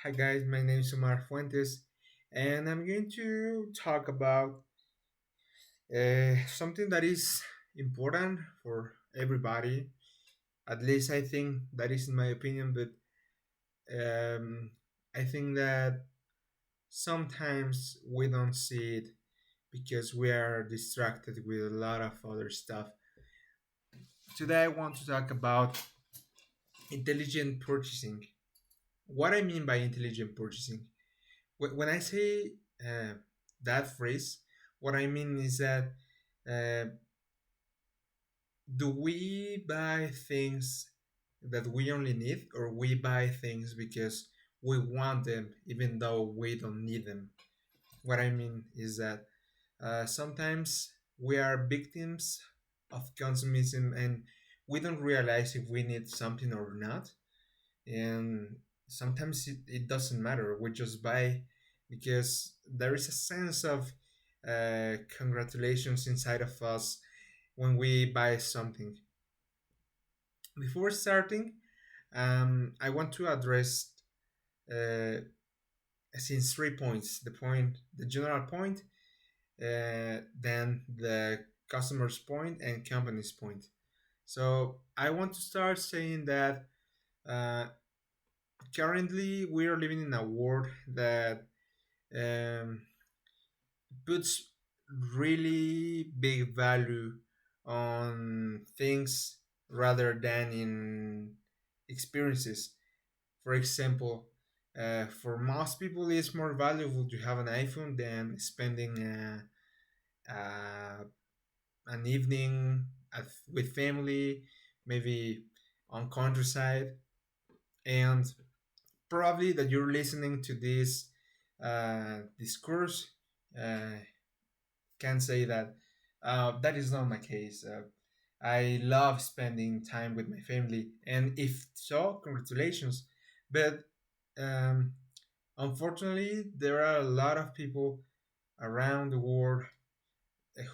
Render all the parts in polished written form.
Hi guys, my name is Omar Fuentes, and I'm going to talk about something that is important for everybody. At least I think that is in my opinion, but um, I think that sometimes we don't see it because we are distracted with a lot of other stuff. Today I want to talk about intelligent purchasing. What I mean by intelligent purchasing, when I say uh, that phrase, what I mean is that uh, do we buy things that we only need, or we buy things because we want them even though we don't need them? What I mean is that sometimes we are victims of consumerism and we don't realize if we need something or not, and sometimes it doesn't matter, we just buy because there is a sense of congratulations inside of us when we buy something. Before starting, I want to address uh, since 3 points: the general point, then the customer's point, and company's point. So I want to start saying that uh, currently we are living in a world that um, puts really big value on things rather than in experiences. For example, for most people, it's more valuable to have an iPhone than spending an evening with family, maybe on countryside. And probably that you're listening to this discourse uh, can say that that is not my case. I love spending time with my family, and if so, congratulations. But um, unfortunately, there are a lot of people around the world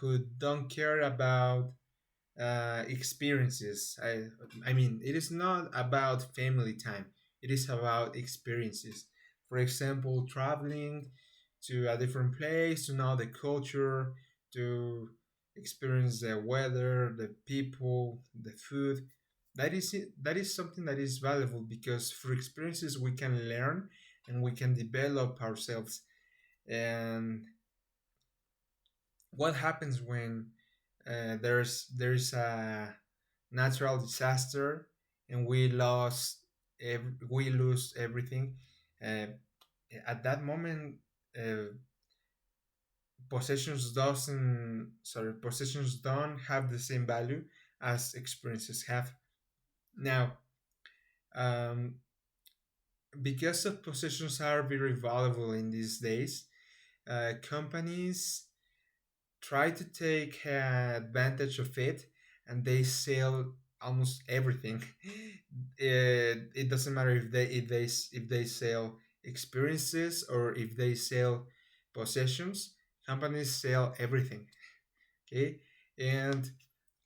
who don't care about experiences. I mean, it is not about family time. It is about experiences. For example, traveling to a different place to know the culture, to experience the weather, the people, the food. That is it. That is something that is valuable because through experiences we can learn and we can develop ourselves. And what happens when there's a natural disaster and we lose everything? uh, at that moment, uh, possessions don't have the same value as experiences have. Now, um, because of possessions are very valuable in these days, companies try to take advantage of it, and they sell almost everything. It doesn't matter if they sell experiences or if they sell possessions. Companies sell everything. Okay, and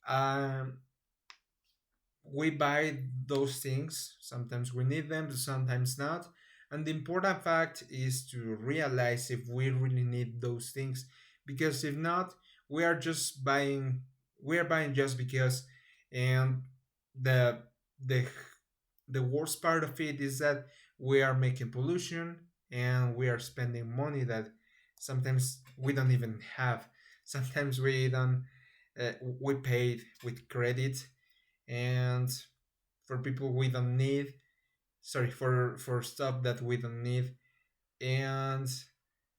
um, we buy those things. Sometimes we need them, sometimes not. And the important fact is to realize if we really need those things, because if not, we are just buying. We are buying just because. And the the the worst part of it is that we are making pollution and we are spending money that sometimes we don't even have. Sometimes we don't. We paid with credit, and for people we don't need, sorry, for stuff that we don't need, and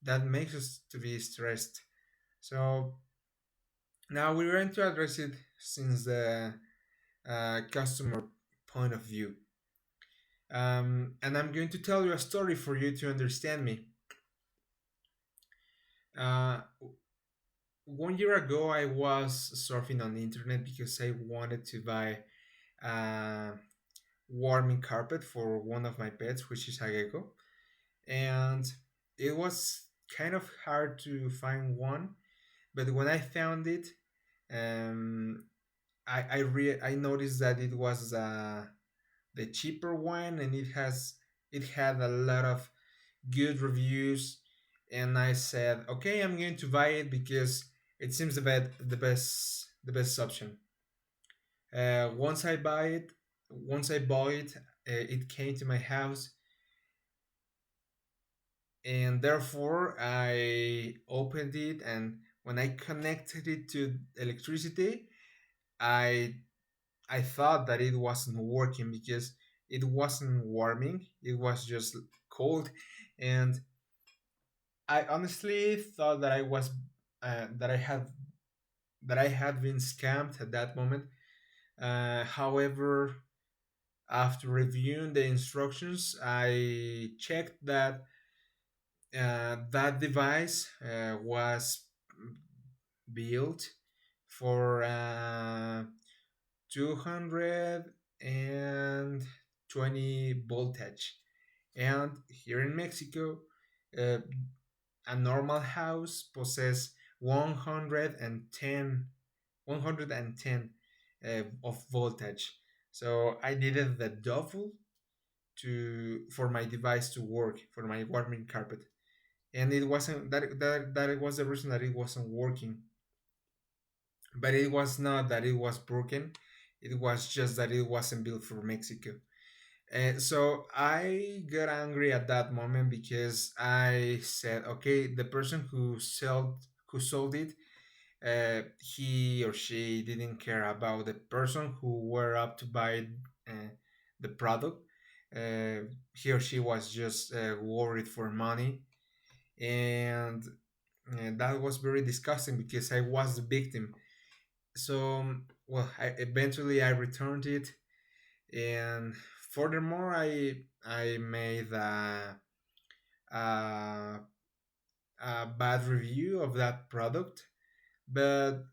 that makes us to be stressed. So now we're going to address it since the customer point of view, and I'm going to tell you a story for you to understand me. uh, 1 year ago I was surfing on the internet because I wanted to buy a warming carpet for one of my pets, which is a gecko, and it was kind of hard to find one. But when I found it, um, I noticed that it was the cheaper one, and it had a lot of good reviews, and I said, okay, I'm going to buy it because it seems the best option. Once I buy it, once I bought it, it came to my house, and therefore I opened it, and when I connected it to electricity, I I thought that it wasn't working because it wasn't warming. It was just cold, and I honestly thought that I was that I had been scammed at that moment. However, after reviewing the instructions, I checked that that device was built for 220 voltage, and here in Mexico, uh, a normal house possesses 110 of voltage. So I needed the double to for my device to work, for my warming carpet, and it wasn't that was the reason that it wasn't working. But it was not that it was broken, it was just that it wasn't built for Mexico. And so I got angry at that moment because I said, okay, the person who sold it, he or she didn't care about the person who were up to buy the product. He or she was just worried for money, and that was very disgusting because I was the victim. So well, eventually I returned it, and furthermore I made a, a bad review of that product, but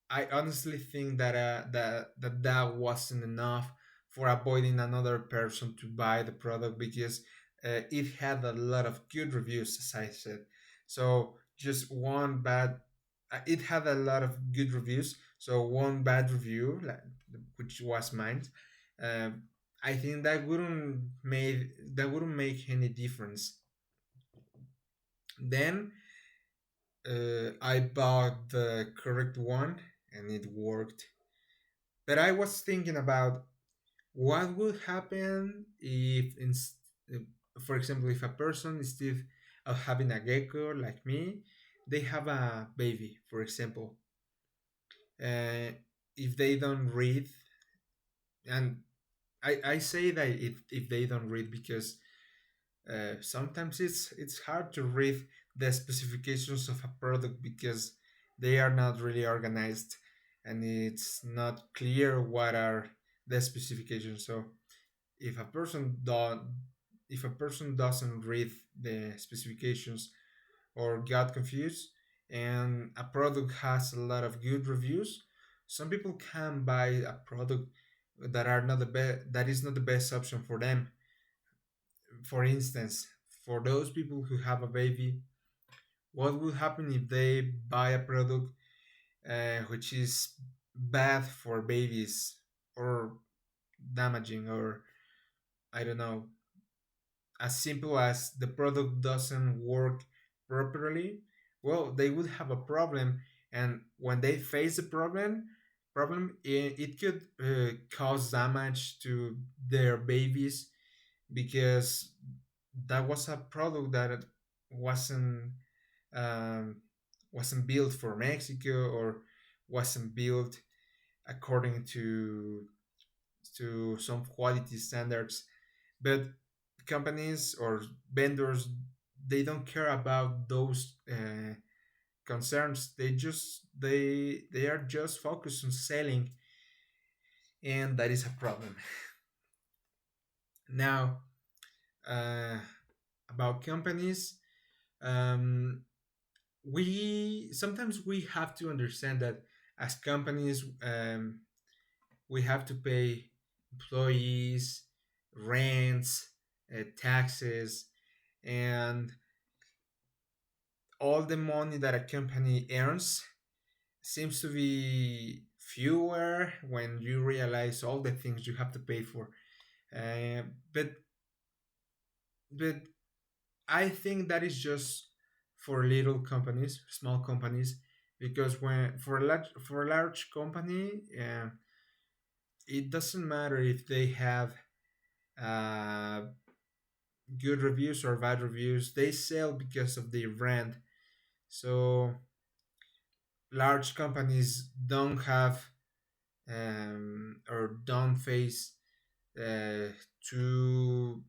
I honestly think that that wasn't enough for avoiding another person to buy the product because it had a lot of good reviews, as I said. So just one bad, it had a lot of good reviews. So one bad review, like, which was mine, um, I think that wouldn't make any difference. Then I bought the correct one, and it worked. But I was thinking about what would happen if, for example, if a person instead of having a gecko like me, they have a baby, for example. If they don't read, and I say that if they don't read because sometimes it's hard to read the specifications of a product because they are not really organized, and it's not clear what are the specifications. So if a person don't if a person doesn't read the specifications or got confused, and a product has a lot of good reviews, some people can buy a product that is not the best option for them. For instance, for those people who have a baby, what would happen if they buy a product which is bad for babies, or damaging, or I don't know, as simple as the product doesn't work properly? Well, they would have a problem, and when they face the problem, it could cause damage to their babies because that was a product that wasn't um, wasn't built for Mexico, or wasn't built according to some quality standards. But companies or vendors, they don't care about those concerns. They are just focused on selling, and that is a problem. Now, uh, about companies, um, we sometimes we have to understand that as companies, we have to pay employees, rents, taxes, and all the money that a company earns seems to be fewer when you realize all the things you have to pay for. Uh, but but I think that is just for little companies, small companies, because when for a large company, it doesn't matter if they have uh, good reviews or bad reviews. They sell because of the brand. So large companies don't have or don't face uh, too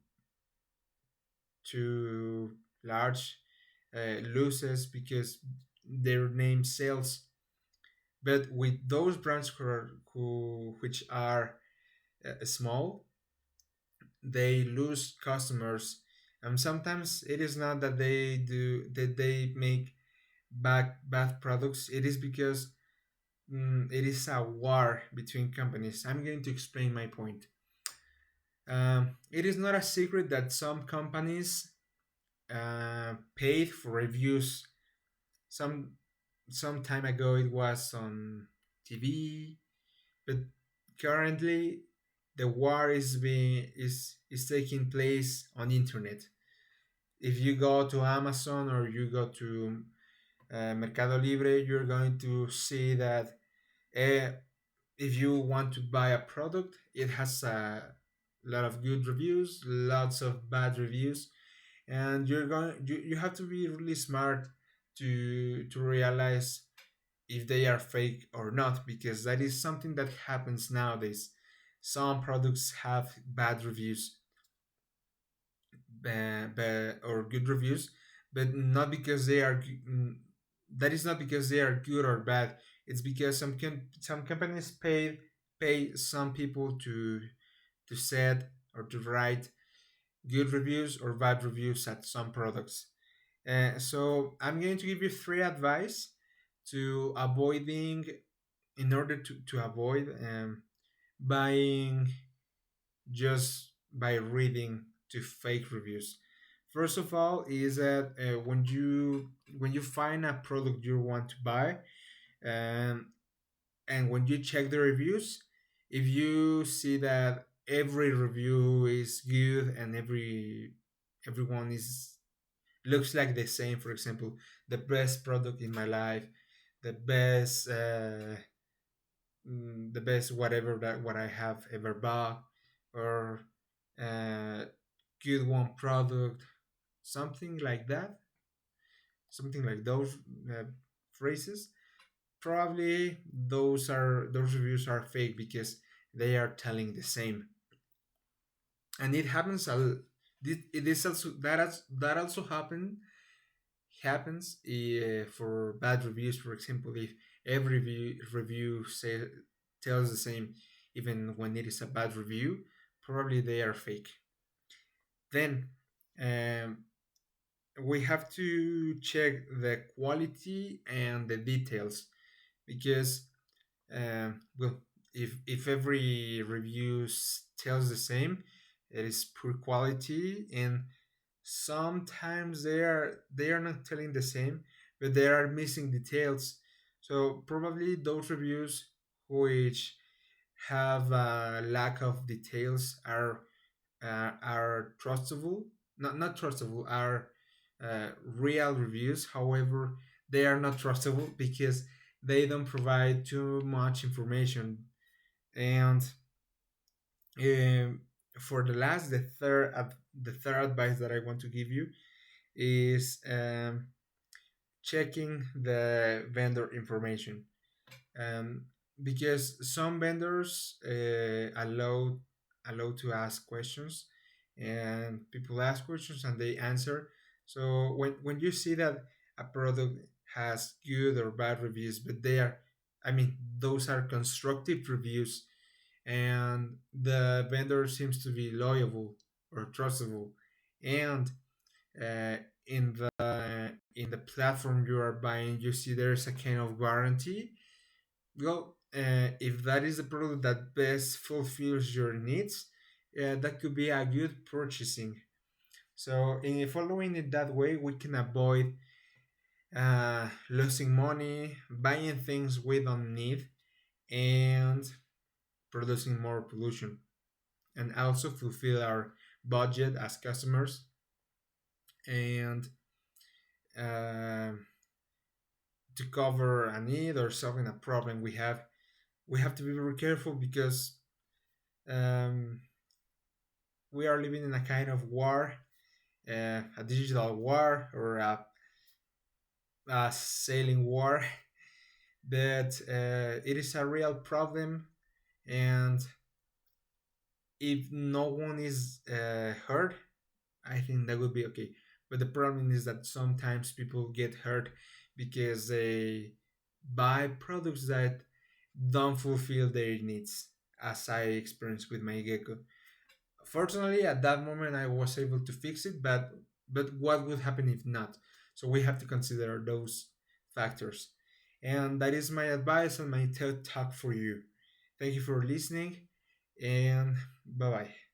too large losses because their name sells. But with those brands which are small, they lose customers, and sometimes it is not that they make bad products. It is because it is a war between companies. I'm going to explain my point. It is not a secret that some companies paid for reviews. Some some time ago it was on TV, but currently the war is taking place on internet. If you go to Amazon or you go to Mercado Libre, you're going to see that uh, if you want to buy a product, it has a lot of good reviews, lots of bad reviews, and you have to be really smart to realize if they are fake or not, because that is something that happens nowadays. Some products have bad reviews, or good reviews, but not because they are that is not because they are good or bad. It's because some companies pay some people to set or to write good reviews or bad reviews at some products. So I'm going to give you three advice to avoiding in order to avoid buying just by reading to fake reviews. First of all, is that when you find a product you want to buy, um, and when you check the reviews, if you see that every review is good and everyone is looks like the same, for example, the best product in my life, the best the best whatever that what I have ever bought, or uh, good one product, something like that, something like those uh, phrases. Probably those reviews are fake because they are telling the same, and it happens. It is also that also happens for bad reviews. For example, if every review tells the same, even when it is a bad review, probably they are fake. Then um, we have to check the quality and the details, because well, if every review tells the same, it is poor quality, and sometimes they are not telling the same, but they are missing details. So probably those reviews which have a lack of details are trustable, not trustable, are real reviews. However, they are not trustable because they don't provide too much information. And um, for the last, the third advice that I want to give you is checking the vendor information, um, because some vendors allow to ask questions, and people ask questions and they answer. So when you see that a product has good or bad reviews, but they are, I mean, those are constructive reviews, and the vendor seems to be loyal or trustable, and uh, in the platform you are buying, you see there's a kind of guarantee. Well, if that is the product that best fulfills your needs, that could be a good purchasing. So, in following it that way, we can avoid losing money, buying things we don't need, and producing more pollution, and also fulfill our budget as customers, and uh, to cover a need or solving a problem we have to be very careful because um, we are living in a kind of war, a digital war or a sailing war that it is a real problem, and if no one is hurt, I think that would be okay. But the problem is that sometimes people get hurt because they buy products that don't fulfill their needs, as I experienced with my gecko. Fortunately, at that moment, I was able to fix it, but what would happen if not? So we have to consider those factors. And that is my advice and my TED talk for you. Thank you for listening, and bye bye.